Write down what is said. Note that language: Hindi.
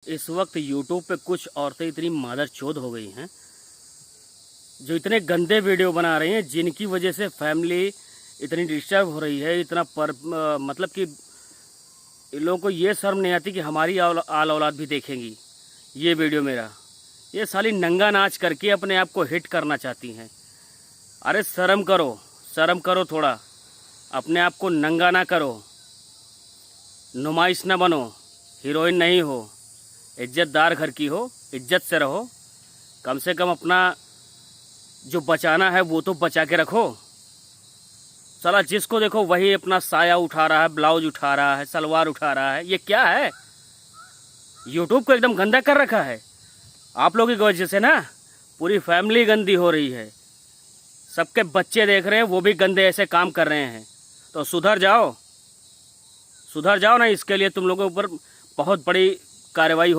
इस वक्त YouTube पे कुछ औरतें इतनी मादरचोद हो गई हैं जो इतने गंदे वीडियो बना रही हैं, जिनकी वजह से फैमिली इतनी डिस्टर्ब हो रही है। मतलब कि इन लोगों को ये शर्म नहीं आती कि हमारी आल औलाद भी देखेंगी ये वीडियो मेरा। ये साली नंगा नाच करके अपने आप को हिट करना चाहती हैं। अरे शर्म करो थोड़ा, अपने आप को नंगा ना करो, नुमाइश ना बनो, हीरोइन नहीं हो, इज्जतदार घर की हो, इज्जत से रहो। कम से कम अपना जो बचाना है वो तो बचा के रखो। साला जिसको देखो वही अपना साया उठा रहा है, ब्लाउज उठा रहा है, सलवार उठा रहा है। ये क्या है? यूट्यूब को एकदम गंदा कर रखा है। आप लोगों की वजह से ना पूरी फैमिली गंदी हो रही है। सबके बच्चे देख रहे हैं, वो भी गंदे ऐसे काम कर रहे हैं। तो सुधर जाओ ना, इसके लिए तुम लोगों के ऊपर बहुत बड़ी कार्रवाई हो।